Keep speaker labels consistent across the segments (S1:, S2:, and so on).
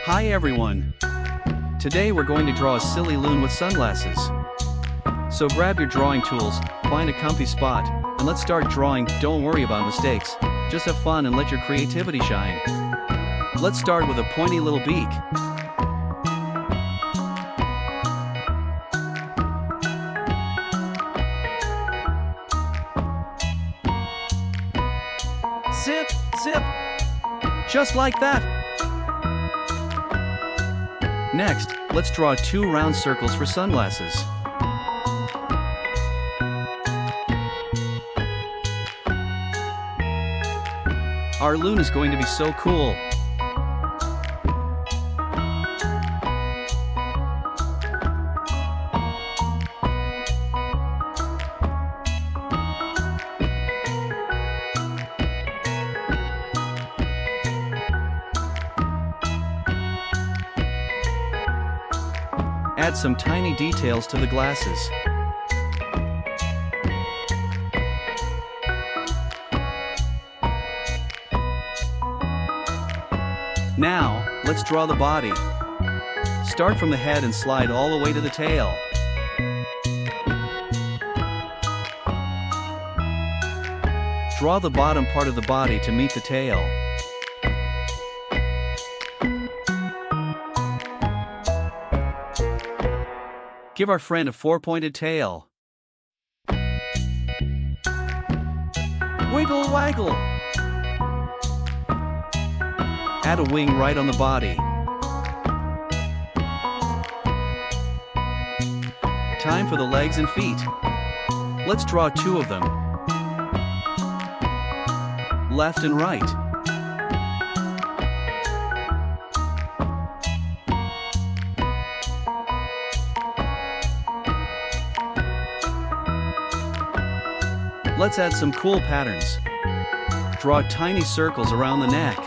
S1: Hi everyone! Today we're going to draw a silly loon with sunglasses. So grab your drawing tools, find a comfy spot, and let's start drawing. Don't worry about mistakes, just have fun and let your creativity shine. Let's start with a pointy little beak. Zip, zip! Just like that! Next, let's draw 2 round circles for sunglasses. Our loon is going to be so cool. Add some tiny details to the glasses. Now, let's draw the body. Start from the head and slide all the way to the tail. Draw the bottom part of the body to meet the tail. Give our friend a 4-pointed tail. Wiggle waggle! Add a wing right on the body. Time for the legs and feet. Let's draw 2 of them. Left and right. Let's add some cool patterns. Draw tiny circles around the neck.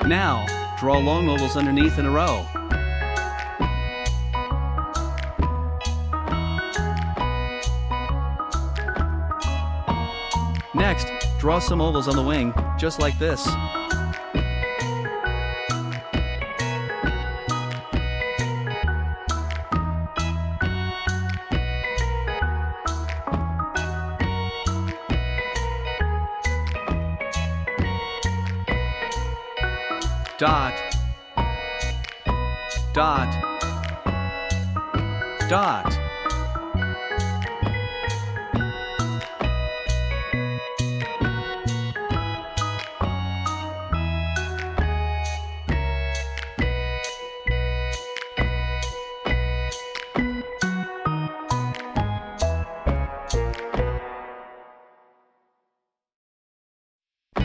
S1: Now, draw long ovals underneath in a row. Next, draw some ovals on the wing, just like this. Dot, dot, dot.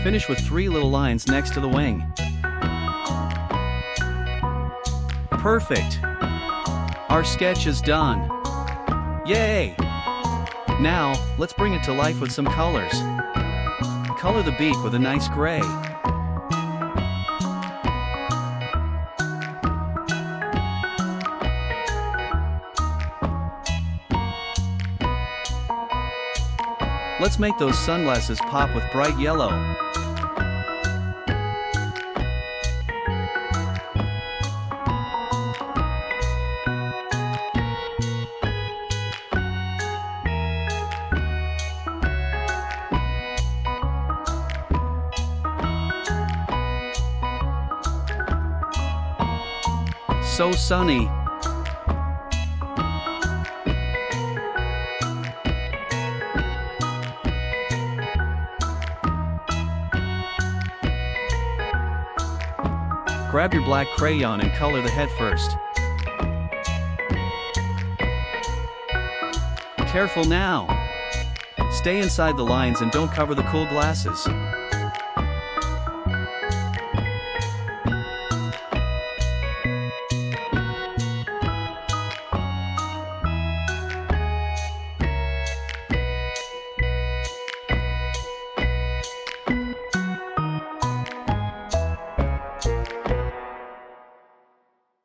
S1: Finish with 3 little lines next to the wing. Perfect! Our sketch is done. Yay! Now, let's bring it to life with some colors. Color the beak with a nice gray. Let's make those sunglasses pop with bright yellow. So sunny. Grab your black crayon and color the head first. Careful now. Stay inside the lines and don't cover the cool glasses.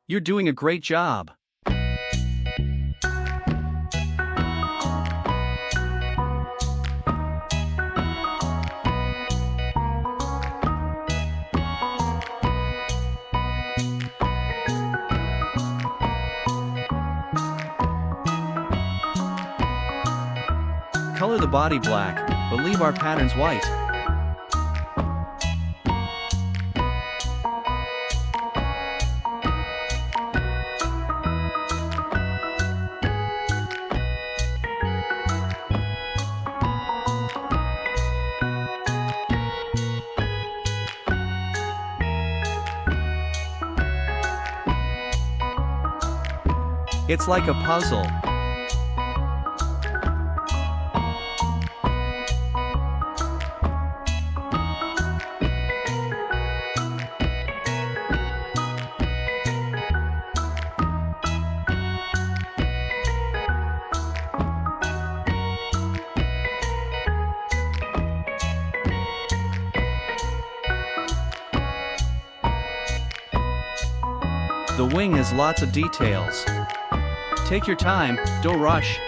S1: You're doing a great job. Color the body black, but leave our patterns white. It's like a puzzle. The wing has lots of details. Take your time, don't rush.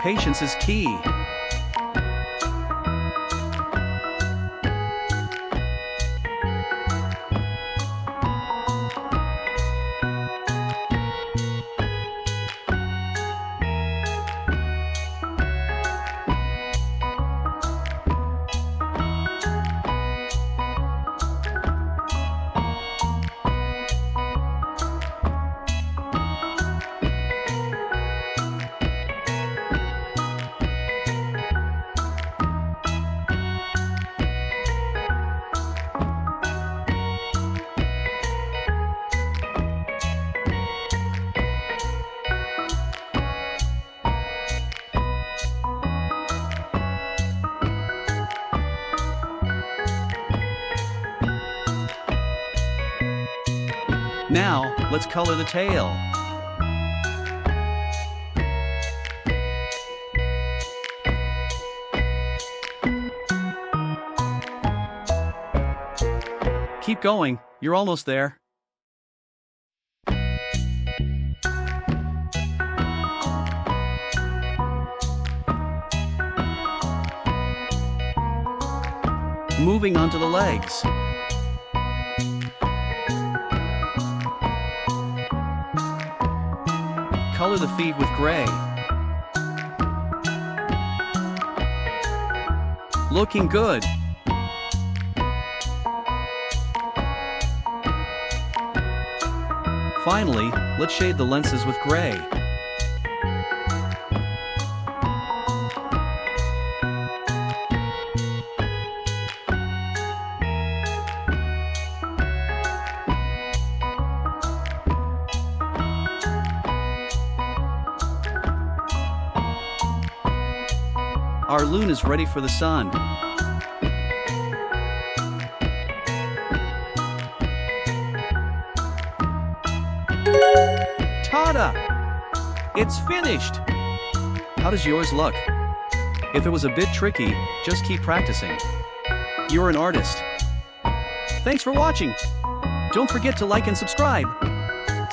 S1: Patience is key. Now, let's color the tail. Keep going, you're almost there. Moving on to the legs. Color the feet with gray. Looking good. Finally, let's shade the lenses with gray. Our loon is ready for the sun. Ta-da! It's finished! How does yours look? If it was a bit tricky, just keep practicing. You're an artist. Thanks for watching. Don't forget to like and subscribe.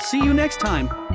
S1: See you next time.